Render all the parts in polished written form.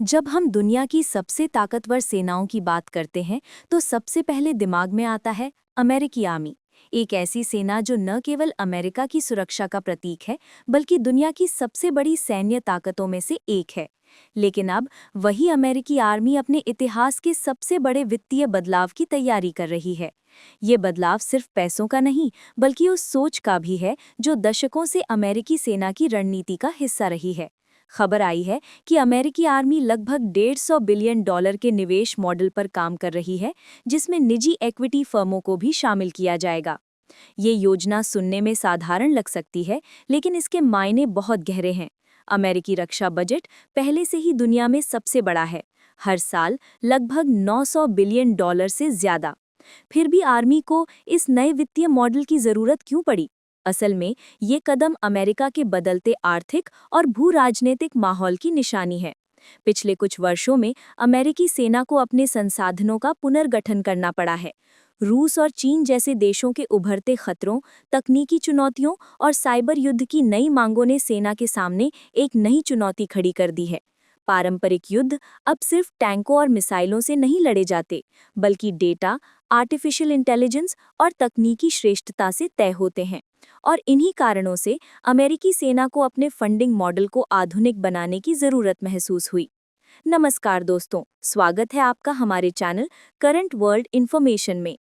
जब हम दुनिया की सबसे ताकतवर सेनाओं की बात करते हैं तो सबसे पहले दिमाग में आता है अमेरिकी आर्मी। एक ऐसी सेना जो न केवल अमेरिका की सुरक्षा का प्रतीक है बल्कि दुनिया की सबसे बड़ी सैन्य ताकतों में से एक है। लेकिन अब वही अमेरिकी आर्मी अपने इतिहास के सबसे बड़े वित्तीय बदलाव की तैयारी कर रही है। ये बदलाव सिर्फ पैसों का नहीं बल्कि उस सोच का भी है जो दशकों से अमेरिकी सेना की रणनीति का हिस्सा रही है। खबर आई है कि अमेरिकी आर्मी लगभग 150 बिलियन डॉलर के निवेश मॉडल पर काम कर रही है, जिसमें निजी इक्विटी फर्मों को भी शामिल किया जाएगा। ये योजना सुनने में साधारण लग सकती है, लेकिन इसके मायने बहुत गहरे हैं। अमेरिकी रक्षा बजट पहले से ही दुनिया में सबसे बड़ा है, हर साल लगभग 900 बिलियन डॉलर से ज्यादा। फिर भी आर्मी को इस नए वित्तीय मॉडल की जरूरत क्यों पड़ी? असल में ये कदम अमेरिका के बदलते आर्थिक और भू-राजनीतिक माहौल की निशानी है। पिछले कुछ वर्षों में अमेरिकी सेना को अपने संसाधनों का पुनर्गठन करना पड़ा है। रूस और चीन जैसे देशों के उभरते खतरों, तकनीकी चुनौतियों और साइबर युद्ध की नई मांगों ने सेना के सामने एक नई चुनौती खड़ी कर दी है। पारंपरिक युद्ध अब सिर्फ टैंकों और मिसाइलों से नहीं लड़े जाते, बल्कि डेटा, आर्टिफिशियल इंटेलिजेंस और तकनीकी श्रेष्ठता से तय होते हैं। और इन्हीं कारणों से अमेरिकी सेना को अपने फंडिंग मॉडल को आधुनिक बनाने की जरूरत महसूस हुई। नमस्कार दोस्तों, स्वागत है आपका हमारे चैनल करंट वर्ल्ड इन्फॉर्मेशन में।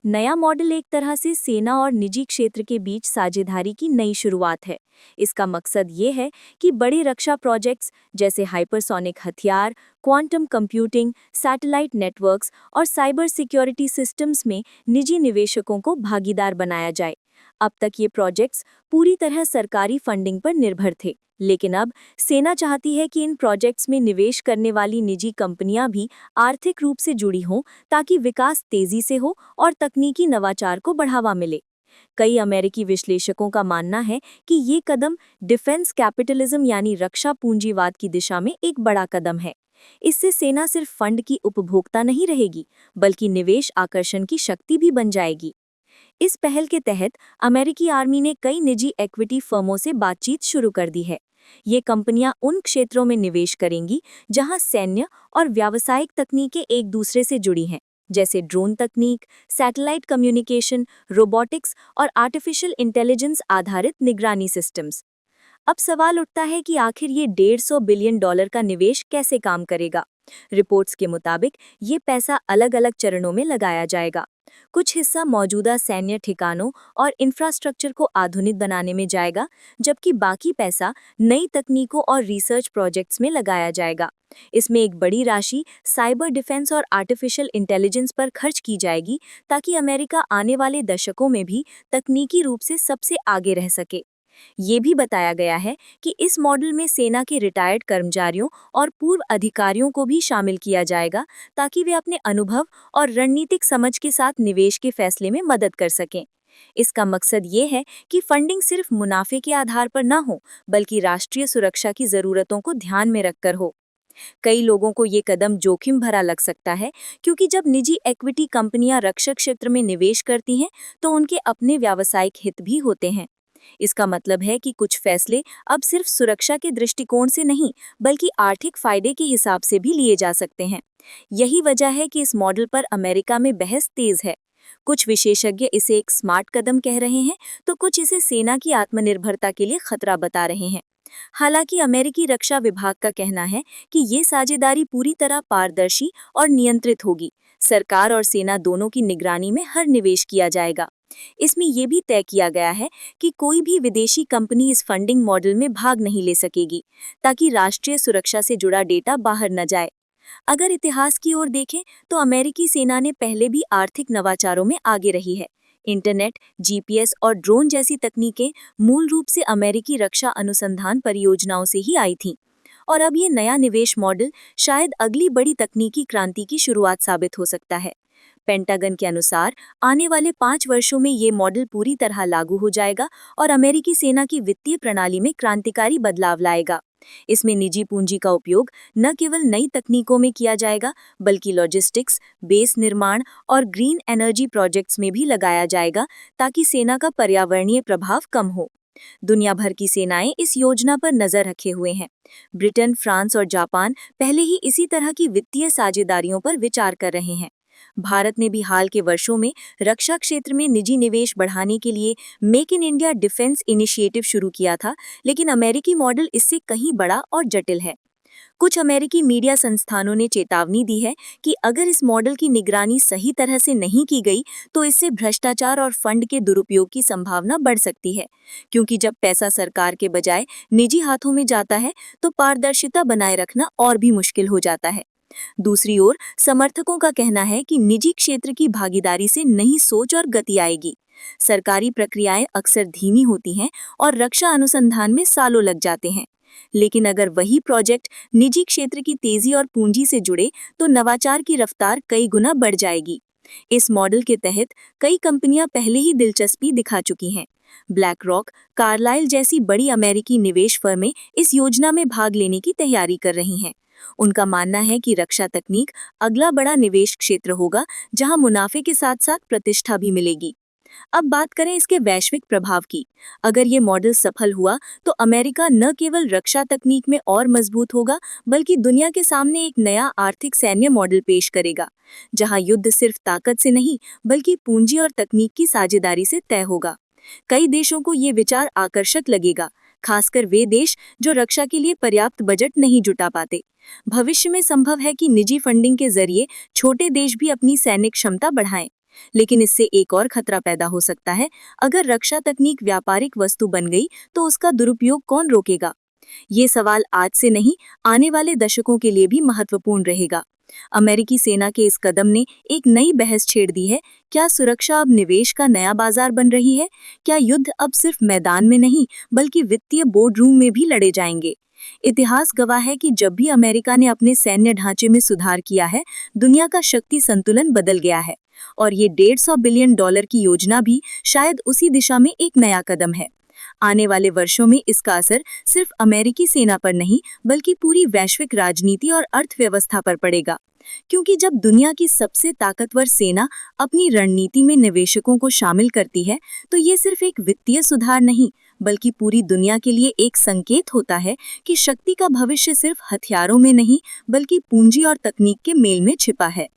नया मॉडल एक तरह से सेना और निजी क्षेत्र के बीच साझेदारी की नई शुरुआत है। इसका मकसद ये है कि बड़े रक्षा प्रोजेक्ट्स जैसे हाइपरसोनिक हथियार, क्वांटम कंप्यूटिंग, सैटेलाइट नेटवर्क्स और साइबर सिक्योरिटी सिस्टम्स में निजी निवेशकों को भागीदार बनाया जाए। अब तक ये प्रोजेक्ट्स पूरी तरह सरकारी फंडिंग पर निर्भर थे, लेकिन अब सेना चाहती है कि इन प्रोजेक्ट्स में निवेश करने वाली निजी कंपनियां भी आर्थिक रूप से जुड़ी हों, ताकि विकास तेजी से हो और तकनीकी नवाचार को बढ़ावा मिले। कई अमेरिकी विश्लेषकों का मानना है कि ये कदम डिफेंस कैपिटलिज्म यानी रक्षा पूंजीवाद की दिशा में एक बड़ा कदम है। इससे सेना सिर्फ फंड की उपभोक्ता नहीं रहेगी, बल्कि निवेश आकर्षण की शक्ति भी बन जाएगी। इस पहल के तहत अमेरिकी आर्मी ने कई निजी इक्विटी फर्मों से बातचीत शुरू कर दी है। ये कंपनियां उन क्षेत्रों में निवेश करेंगी जहां सैन्य और व्यावसायिक तकनीकें एक दूसरे से जुड़ी हैं, जैसे ड्रोन तकनीक, सैटेलाइट कम्युनिकेशन, रोबोटिक्स और आर्टिफिशियल इंटेलिजेंस आधारित निगरानी सिस्टम्स। अब सवाल उठता है कि आखिर ये 150 बिलियन डॉलर का निवेश कैसे काम करेगा। रिपोर्ट्स के मुताबिक ये पैसा अलग अलग चरणों में लगाया जाएगा। कुछ हिस्सा मौजूदा सैन्य ठिकानों और इंफ्रास्ट्रक्चर को आधुनिक बनाने में जाएगा, जबकि बाकी पैसा नई तकनीकों और रिसर्च प्रोजेक्ट्स में लगाया जाएगा। इसमें एक बड़ी राशि साइबर डिफेंस और आर्टिफिशियल इंटेलिजेंस पर खर्च की जाएगी, ताकि अमेरिका आने वाले दशकों में भी तकनीकी रूप से सबसे आगे रह सके। ये भी बताया गया है कि इस मॉडल में सेना के रिटायर्ड कर्मचारियों और पूर्व अधिकारियों को भी शामिल किया जाएगा, ताकि वे अपने अनुभव और रणनीतिक समझ के साथ निवेश के फैसले में मदद कर सकें। इसका मकसद ये है कि फंडिंग सिर्फ मुनाफे के आधार पर न हो, बल्कि राष्ट्रीय सुरक्षा की जरूरतों को ध्यान में रखकर हो। कई लोगों को ये कदम जोखिम भरा लग सकता है, क्योंकि जब निजी इक्विटी कंपनियां रक्षा क्षेत्र में निवेश करती हैं, तो उनके अपने व्यावसायिक हित भी होते हैं। इसका मतलब है कि कुछ फैसले अब सिर्फ सुरक्षा के दृष्टिकोण से नहीं, बल्कि आर्थिक फायदे के हिसाब से भी लिए जा सकते हैं। यही वजह है कि इस मॉडल पर अमेरिका में बहस तेज है। कुछ विशेषज्ञ इसे एक स्मार्ट कदम कह रहे हैं, तो कुछ इसे सेना की आत्मनिर्भरता के लिए खतरा बता रहे हैं। हालांकि अमेरिकी रक्षा विभाग का कहना है कि ये साझेदारी पूरी तरह पारदर्शी और नियंत्रित होगी। सरकार और सेना दोनों की निगरानी में हर निवेश किया जाएगा। इसमें यह भी तय किया गया है कि कोई भी विदेशी कंपनी इस फंडिंग मॉडल में भाग नहीं ले सकेगी, ताकि राष्ट्रीय सुरक्षा से जुड़ा डेटा बाहर न जाए। अगर इतिहास की ओर देखें, तो अमेरिकी सेना ने पहले भी आर्थिक नवाचारों में आगे रही है। इंटरनेट, जीपीएस और ड्रोन जैसी तकनीकें मूल रूप से अमेरिकी रक्षा अनुसंधान परियोजनाओं से ही आई थीं। और अब ये नया निवेश मॉडल शायद अगली बड़ी तकनीकी क्रांति की शुरुआत साबित हो सकता है। पेंटागन के अनुसार आने वाले 5 वर्षों में ये मॉडल पूरी तरह लागू हो जाएगा और अमेरिकी सेना की वित्तीय प्रणाली में क्रांतिकारी बदलाव लाएगा। इसमें निजी पूंजी का उपयोग न केवल नई तकनीकों में किया जाएगा, बल्कि लॉजिस्टिक्स, बेस निर्माण और ग्रीन एनर्जी प्रोजेक्ट्स में भी लगाया जाएगा, ताकि सेना का पर्यावरणीय प्रभाव कम हो। दुनिया भर की सेनाएं इस योजना पर नजर रखे हुए हैं। ब्रिटेन, फ्रांस और जापान पहले ही इसी तरह की वित्तीय साझेदारियों पर विचार कर रहे हैं। भारत ने भी हाल के वर्षों में रक्षा क्षेत्र में निजी निवेश बढ़ाने के लिए make in India defence initiative शुरू किया था, लेकिन अमेरिकी मॉडल इससे कहीं बड़ा और जटिल है। कुछ अमेरिकी मीडिया संस्थानों ने चेतावनी दी है कि अगर इस मॉडल की निगरानी सही तरह से नहीं की गई तो इससे भ्रष्टाचार और फंड के दुरुपयोग की संभावना बढ़ सकती है, क्योंकि जब पैसा सरकार के बजाय निजी हाथों में जाता है तो पारदर्शिता बनाए रखना और भी मुश्किल हो जाता है। दूसरी ओर समर्थकों का कहना है कि निजी क्षेत्र की भागीदारी से नई सोच और गति आएगी। सरकारी प्रक्रियाएं अक्सर धीमी होती हैं और रक्षा अनुसंधान में सालों लग जाते हैं, लेकिन अगर वही प्रोजेक्ट निजी क्षेत्र की तेजी और पूंजी से जुड़े तो नवाचार की रफ्तार कई गुना बढ़ जाएगी। इस मॉडल के तहत कई कंपनियां पहले ही दिलचस्पी दिखा चुकी हैं। ब्लैक रॉक, कार्लाइल जैसी बड़ी अमेरिकी निवेश फर्में इस योजना में भाग लेने की तैयारी कर रही हैं। उनका मानना है कि रक्षा तकनीक अगला बड़ा निवेश क्षेत्र होगा, जहां मुनाफे के साथ साथ प्रतिष्ठा भी मिलेगी। अब बात करें इसके वैश्विक प्रभाव की। अगर ये मॉडल सफल हुआ तो अमेरिका न केवल रक्षा तकनीक में और मजबूत होगा, बल्कि दुनिया के सामने एक नया आर्थिक सैन्य मॉडल पेश करेगा, जहां युद्ध सिर्फ ताकत से नहीं बल्कि पूंजी और तकनीक की साझेदारी से तय होगा। कई देशों को ये विचार आकर्षक लगेगा, खासकर वे देश जो रक्षा के लिए पर्याप्त बजट नहीं जुटा पाते। भविष्य में संभव है कि निजी फंडिंग के जरिए छोटे देश भी अपनी सैनिक क्षमता बढ़ाएं, लेकिन इससे एक और खतरा पैदा हो सकता है। अगर रक्षा तकनीक व्यापारिक वस्तु बन गई तो उसका दुरुपयोग कौन रोकेगा? ये सवाल आज से नहीं, आने वाले दशकों के लिए भी महत्वपूर्ण रहेगा। अमेरिकी सेना के इस कदम ने एक नई बहस छेड़ दी है। क्या सुरक्षा अब निवेश का नया बाजार बन रही है? क्या युद्ध अब सिर्फ मैदान में नहीं बल्कि वित्तीय बोर्ड रूम में भी लड़े जाएंगे? इतिहास गवाह है कि जब भी अमेरिका ने अपने सैन्य ढांचे में सुधार किया है, दुनिया का शक्ति संतुलन बदल गया है। और ये $150 बिलियन की योजना भी शायद उसी दिशा में एक नया कदम है। आने वाले वर्षों में इसका असर सिर्फ अमेरिकी सेना पर नहीं बल्कि पूरी वैश्विक राजनीति और अर्थव्यवस्था पर पड़ेगा, क्योंकि जब दुनिया की सबसे ताकतवर सेना अपनी रणनीति में निवेशकों को शामिल करती है तो ये सिर्फ एक वित्तीय सुधार नहीं बल्कि पूरी दुनिया के लिए एक संकेत होता है कि शक्ति का भविष्य सिर्फ हथियारों में नहीं बल्कि पूंजी और तकनीक के मेल में छिपा है।